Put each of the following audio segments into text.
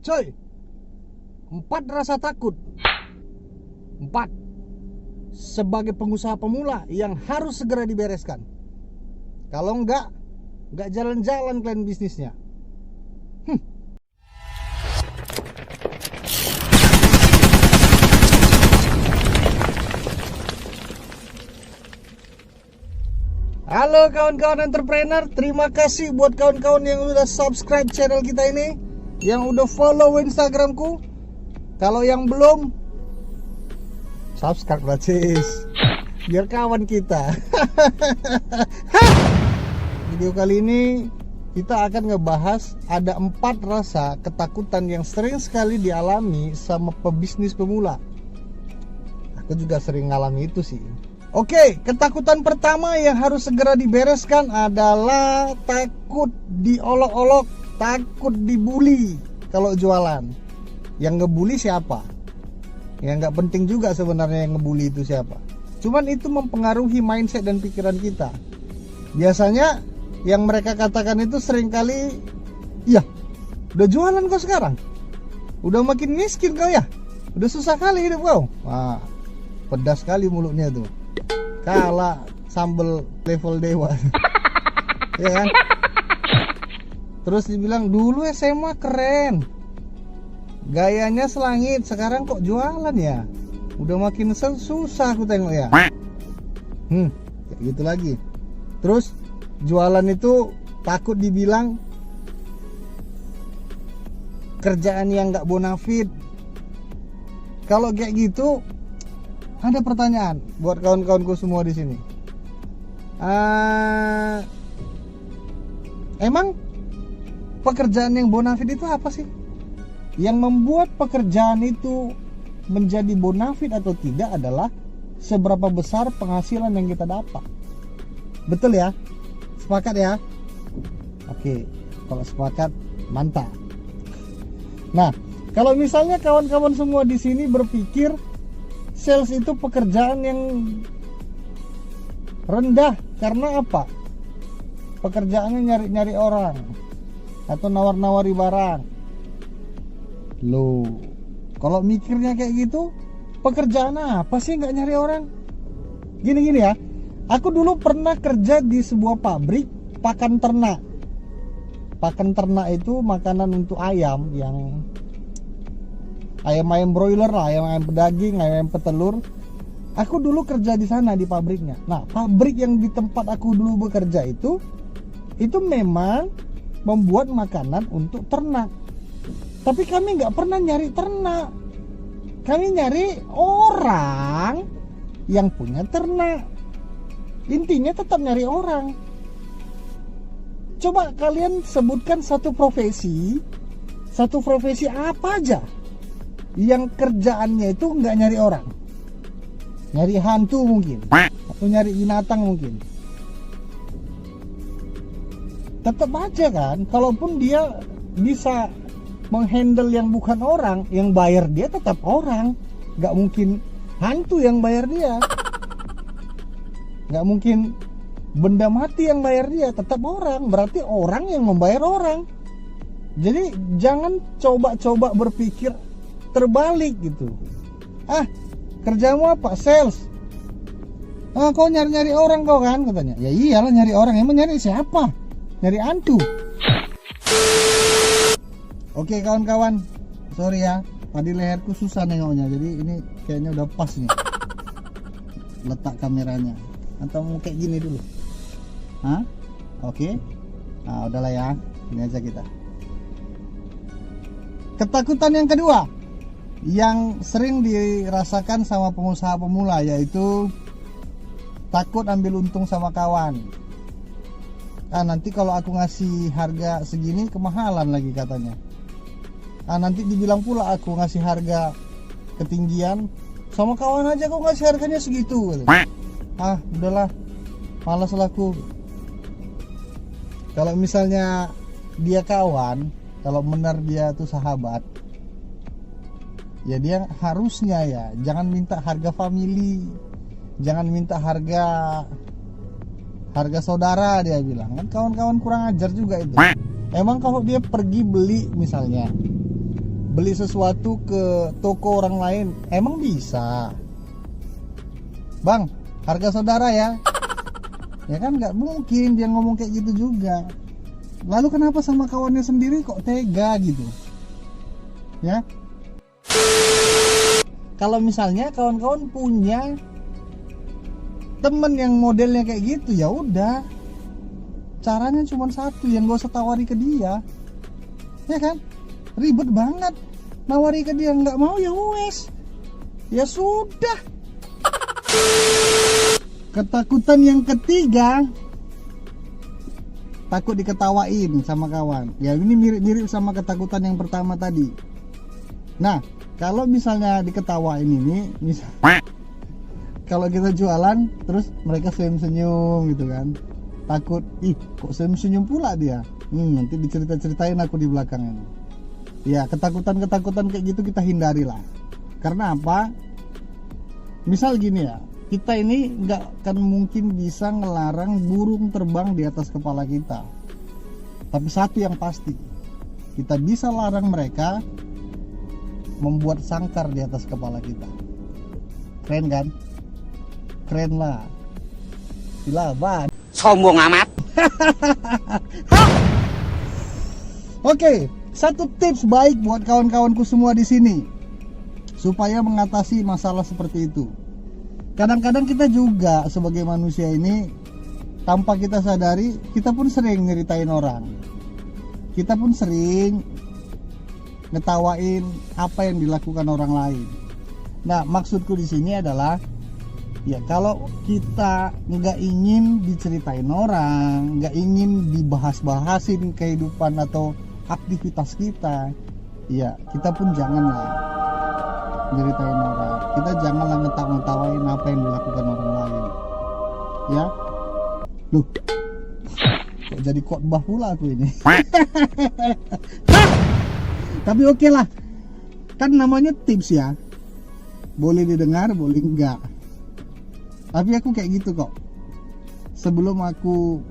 Coy, 4 rasa takut. 4 sebagai pengusaha pemula yang harus segera dibereskan. Kalau enggak jalan-jalan kalian bisnisnya. Halo kawan-kawan entrepreneur, terima kasih buat kawan-kawan yang udah subscribe channel kita ini, yang udah follow Instagramku. Kalau yang belum, subscribe lah cis, biar kawan kita. Video kali ini kita akan ngebahas ada 4 rasa ketakutan yang sering sekali dialami sama pebisnis pemula. Aku juga sering ngalami itu sih. Oke, ketakutan pertama yang harus segera dibereskan adalah takut diolok-olok, takut dibully kalau jualan. Yang ngebully siapa? Ya nggak penting juga sebenarnya yang ngebully itu siapa. Cuman itu mempengaruhi mindset dan pikiran kita. Biasanya yang mereka katakan itu seringkali, "Iya, udah jualan kau sekarang? Udah makin miskin kau ya? Udah susah kali hidup kau." Wah, pedas sekali mulutnya tuh. Kalah sambal level dewa. Ya kan? Terus dibilang dulu SMA keren, gayanya selangit, sekarang kok jualan ya? Udah makin susah aku tengok ya. Kayak gitu lagi. Terus jualan itu takut dibilang kerjaan yang gak bonafit. Kalau kayak gitu, ada pertanyaan buat kawan-kawanku semua di sini. Emang pekerjaan yang bonafit itu apa sih? Yang membuat pekerjaan itu menjadi bonafit atau tidak adalah seberapa besar penghasilan yang kita dapat. Betul ya? Sepakat ya? Oke, kalau sepakat mantap. Nah, kalau misalnya kawan-kawan semua di sini berpikir sales itu pekerjaan yang rendah karena apa? Pekerjaannya nyari-nyari orang atau nawar-nawari barang. Loh, kalau mikirnya kayak gitu, pekerjaan apa sih nggak nyari orang? Gini ya, aku dulu pernah kerja di sebuah pabrik pakan ternak. Pakan ternak itu makanan untuk ayam, yang ayam broiler lah, ayam pedaging, ayam petelur. Aku dulu kerja di sana di pabriknya. Nah, pabrik yang di tempat aku dulu bekerja itu memang membuat makanan untuk ternak. Tapi kami nggak pernah nyari ternak. Kami nyari orang yang punya ternak. Intinya tetap nyari orang. Coba kalian sebutkan satu profesi apa aja yang kerjaannya itu nggak nyari orang, nyari hantu mungkin, atau nyari binatang mungkin. Tetap aja kan, kalaupun dia bisa menghandle yang bukan orang, yang bayar dia tetap orang. Nggak mungkin hantu yang bayar dia, nggak mungkin benda mati yang bayar dia, tetap orang. Berarti orang yang membayar orang. Jadi jangan coba-coba berpikir terbalik gitu. Kerjamu apa? Sales. Kau nyari-nyari orang kau kan, katanya. Ya iyalah nyari orang. Emang nyari siapa? Nyari hantu. Oke kawan-kawan, sorry ya, tadi leherku susah nengoknya. Jadi ini kayaknya udah pas nih letak kameranya. Atau mau kayak gini dulu? Oke. Nah udahlah ya, ini aja kita. Ketakutan yang kedua yang sering dirasakan sama pengusaha pemula, yaitu takut ambil untung sama kawan. Nanti kalau aku ngasih harga segini kemahalan lagi katanya. Nanti dibilang pula aku ngasih harga ketinggian, sama kawan aja kok ngasih harganya segitu. Udahlah, malas laku. Kalau misalnya dia kawan, kalau benar dia tuh sahabat, ya dia harusnya ya jangan minta harga family, jangan minta harga saudara. Dia bilang kan kawan-kawan kurang ajar juga itu. Emang kalau dia pergi beli misalnya beli sesuatu ke toko orang lain, emang bisa? Bang, harga saudara ya? Ya kan nggak mungkin dia ngomong kayak gitu juga. Lalu kenapa sama kawannya sendiri kok tega gitu? Ya, kalau misalnya kawan-kawan punya temen yang modelnya kayak gitu, ya udah, caranya cuma satu, yang gak usah tawari ke dia, ya kan? Ribet banget nawari ke dia, nggak mau ya wes, ya sudah. Ketakutan yang ketiga, takut diketawain sama kawan. Ya ini mirip-mirip sama ketakutan yang pertama tadi. Nah, kalau misalnya diketawain ini, misal kalau kita jualan terus mereka senyum-senyum gitu kan, takut, ih kok senyum-senyum pula dia, nanti dicerita-ceritain aku di belakangnya. Ya, ketakutan-ketakutan kayak gitu kita hindari lah. Karena apa? Misal gini ya, kita ini nggak akan mungkin bisa ngelarang burung terbang di atas kepala kita, tapi satu yang pasti, kita bisa larang mereka membuat sangkar di atas kepala kita. Keren kan? Keren lah. Silaban. Sombong amat. Oke, satu tips baik buat kawan-kawanku semua di sini supaya mengatasi masalah seperti itu. Kadang-kadang kita juga sebagai manusia ini, tanpa kita sadari, kita pun sering nyeritain orang. Kita pun sering ngetawain apa yang dilakukan orang lain. Nah, maksudku di sini adalah, ya kalau kita nggak ingin diceritain orang, nggak ingin dibahas-bahasin kehidupan atau aktivitas kita, ya kita pun janganlah ceritain orang. Kita janganlah ngetawain apa yang dilakukan orang lain. Ya, loh, kok jadi khotbah pula aku ini. Tapi oke lah, kan namanya tips ya, boleh didengar boleh enggak. Tapi aku kayak gitu kok, sebelum aku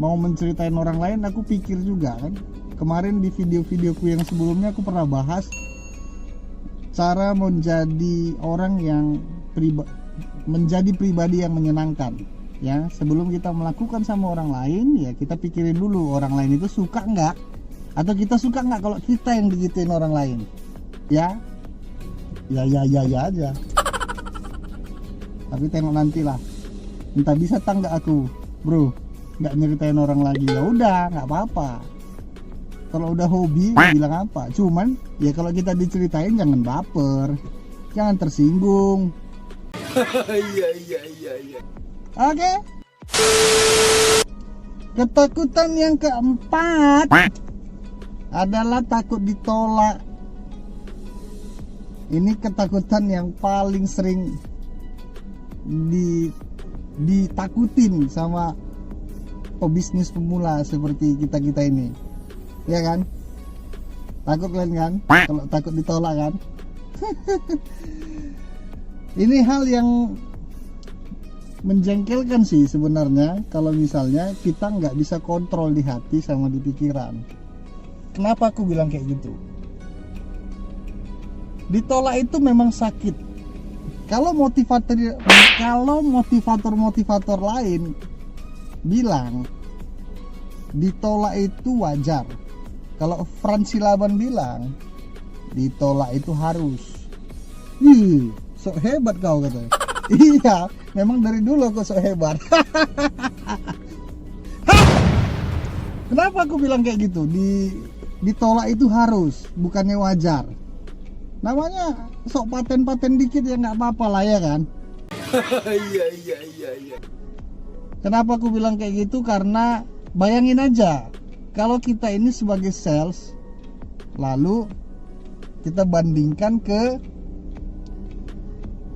mau menceritain orang lain, aku pikir juga kan. Kemarin di video-videoku yang sebelumnya aku pernah bahas cara menjadi orang yang menjadi pribadi yang menyenangkan. Ya, sebelum kita melakukan sama orang lain, ya kita pikirin dulu orang lain itu suka nggak, atau kita suka nggak kalau kita yang digituin orang lain. Ya aja. Tapi tengok nantilah, entah bisa tangga aku, bro, nggak nyeritain orang lagi. Ya udah, nggak apa-apa. Kalau udah hobi, bilang apa? Cuman ya kalau kita diceritain jangan baper, jangan tersinggung. Iya. Oke. Ketakutan yang keempat adalah takut ditolak. Ini ketakutan yang paling sering ditakutin sama pebisnis pemula seperti kita ini, ya kan? Takut kalian kan kalau takut ditolak kan? Ini hal yang menjengkelkan sih sebenarnya, kalau misalnya kita nggak bisa kontrol di hati sama di pikiran. Kenapa aku bilang kayak gitu? Ditolak itu memang sakit. Kalau motivator lain bilang ditolak itu wajar, kalau Frans Silaban bilang ditolak itu harus. Sok hebat kau katanya. Iya, memang dari dulu aku sok hebat. Kenapa aku bilang kayak gitu? Ditolak itu harus, bukannya wajar. Namanya sok paten-paten dikit ya nggak apa-apa lah, ya kan? Iya. Kenapa aku bilang kayak gitu? Karena bayangin aja, kalau kita ini sebagai sales, lalu kita bandingkan ke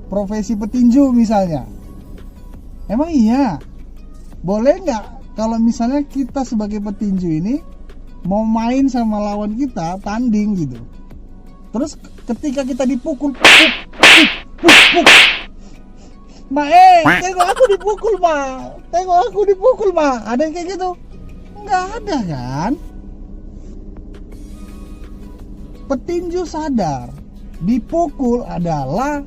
profesi petinju misalnya. Emang iya, boleh nggak kalau misalnya kita sebagai petinju ini mau main sama lawan kita, tanding gitu, terus ketika kita dipukul, tengok aku dipukul, ada yang kayak gitu? Nggak ada kan? Petinju sadar dipukul adalah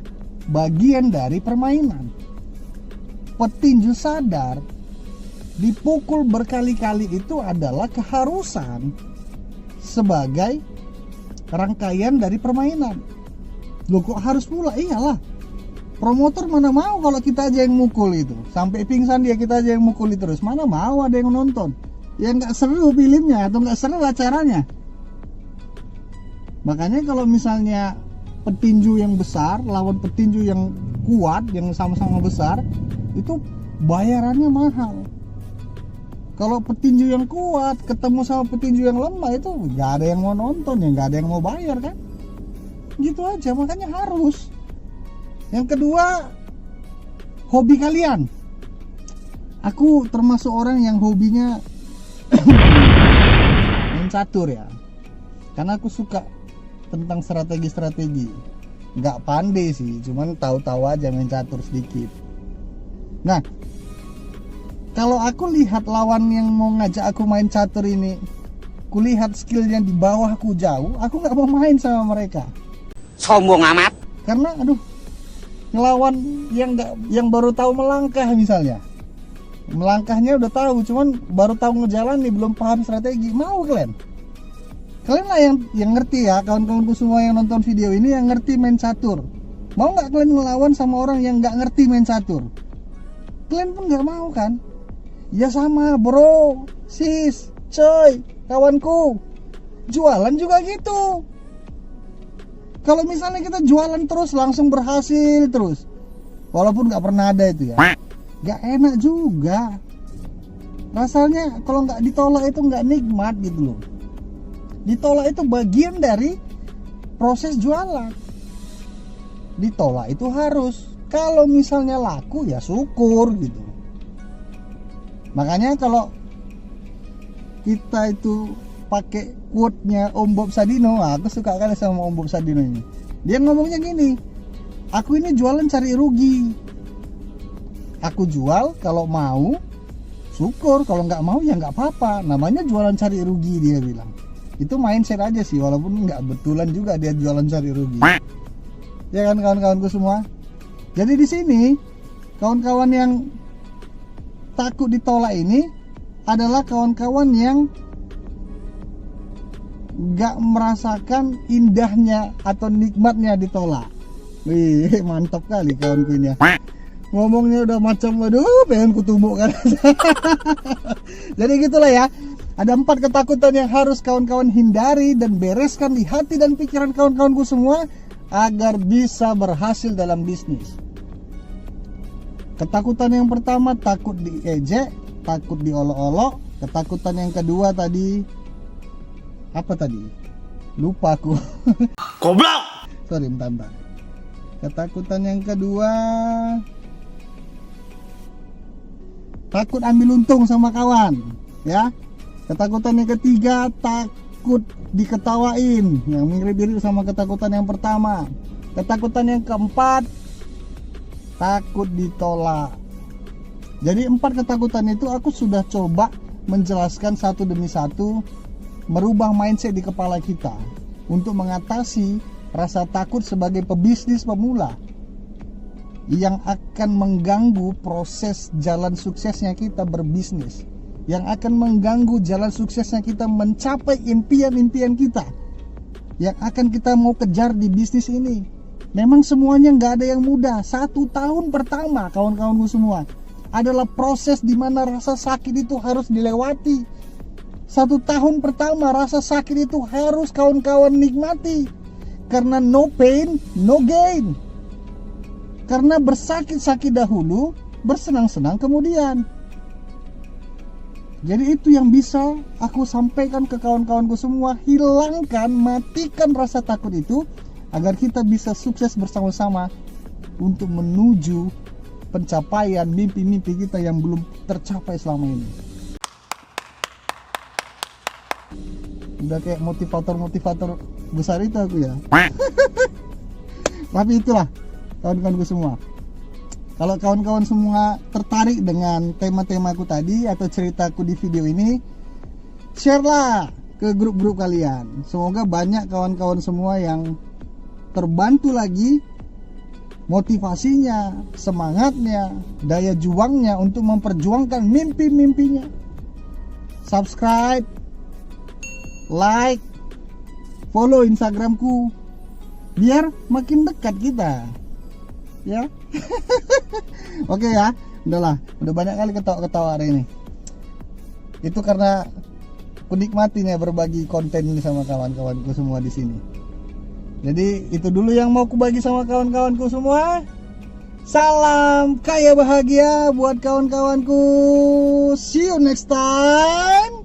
bagian dari permainan. Petinju sadar dipukul berkali-kali itu adalah keharusan sebagai rangkaian dari permainan. Loh kok harus pula? Iyalah, promotor mana mau kalau kita aja yang mukul itu, sampai pingsan dia, kita aja yang mukul terus. Mana mau ada yang nonton? Ya nggak seru filmnya atau nggak seru acaranya. Makanya kalau misalnya petinju yang besar lawan petinju yang kuat, yang sama-sama besar, itu bayarannya mahal. Kalau petinju yang kuat ketemu sama petinju yang lemah, itu nggak ada yang mau nonton, ya nggak ada yang mau bayar kan. Gitu aja, makanya harus. Yang kedua, hobi kalian. Aku termasuk orang yang hobinya main catur ya, karena aku suka tentang strategi-strategi. Nggak pandai sih, cuman tahu-tahu aja main catur sedikit. Nah, kalau aku lihat lawan yang mau ngajak aku main catur ini, aku lihat skillnya di bawahku jauh, aku nggak mau main sama mereka. Sombong amat. Karena ngelawan yang baru tahu melangkah misalnya. Melangkahnya udah tahu, cuman baru tahu ngejalan nih, belum paham strategi. Mau kalian? Kalian lah yang ngerti ya, kawan-kawanku semua yang nonton video ini yang ngerti main catur. Mau nggak kalian ngelawan sama orang yang nggak ngerti main catur? Kalian pun nggak mau kan? Ya sama bro, sis, coy, kawanku, jualan juga gitu. Kalau misalnya kita jualan terus langsung berhasil terus, walaupun nggak pernah ada itu ya, nggak enak juga. Rasanya kalau nggak ditolak itu nggak nikmat gitu loh. Ditolak itu bagian dari proses jualan. Ditolak itu harus. Kalau misalnya laku ya syukur gitu. Makanya kalau kita itu pakai quote-nya Om Bob Sadino, aku suka kali sama Om Bob Sadino ini. Dia ngomongnya gini, aku ini jualan cari rugi. Aku jual kalau mau, syukur. Kalau nggak mau ya nggak apa-apa. Namanya jualan cari rugi, dia bilang. Itu mindset aja sih, walaupun nggak betulan juga dia jualan cari rugi. Ya kan kawan-kawanku semua. Jadi di sini kawan-kawan yang takut ditolak ini adalah kawan-kawan yang nggak merasakan indahnya atau nikmatnya ditolak. Wih, mantap kali kawanku ini ya. Ngomongnya udah macam waduh pengen kutumbuk kan. Jadi gitulah ya. Ada 4 ketakutan yang harus kawan-kawan hindari dan bereskan di hati dan pikiran kawan-kawanku semua agar bisa berhasil dalam bisnis. Ketakutan yang pertama, takut diejek, takut diolok-olok. Ketakutan yang kedua tadi apa tadi? Lupa aku. Goblok. Sorry, bentar. Ketakutan yang kedua, takut ambil untung sama kawan, ya. Ketakutan yang ketiga, takut diketawain, yang mirip-mirip sama ketakutan yang pertama. Ketakutan yang keempat, takut ditolak. Jadi 4 ketakutan itu aku sudah coba menjelaskan satu demi satu, merubah mindset di kepala kita untuk mengatasi rasa takut sebagai pebisnis pemula yang akan mengganggu proses jalan suksesnya kita berbisnis, yang akan mengganggu jalan suksesnya kita mencapai impian-impian kita yang akan kita mau kejar di bisnis ini. Memang semuanya nggak ada yang mudah. 1 tahun pertama kawan-kawanku semua adalah proses di mana rasa sakit itu harus dilewati. 1 tahun pertama rasa sakit itu harus kawan-kawan nikmati, karena no pain no gain. Karena bersakit-sakit dahulu, bersenang-senang kemudian. Jadi itu yang bisa aku sampaikan ke kawan-kawanku semua. Hilangkan, matikan rasa takut itu agar kita bisa sukses bersama-sama untuk menuju pencapaian mimpi-mimpi kita yang belum tercapai selama ini. Udah kayak motivator-motivator besar itu aku ya. Tapi itulah kawan-kawanku semua. Kalau kawan-kawan semua tertarik dengan tema-temaku tadi atau ceritaku di video ini, share lah ke grup-grup kalian. Semoga banyak kawan-kawan semua yang terbantu lagi motivasinya, semangatnya, daya juangnya untuk memperjuangkan mimpi-mimpinya. Subscribe, like, follow Instagramku biar makin dekat kita. Ya. Oke ya, udahlah, udah banyak kali ketawa-ketawa hari ini. Itu karena aku nikmatinya berbagi konten ini sama kawan-kawanku semua di sini. Jadi itu dulu yang mau aku bagi sama kawan-kawanku semua. Salam kaya bahagia buat kawan-kawanku. See you next time.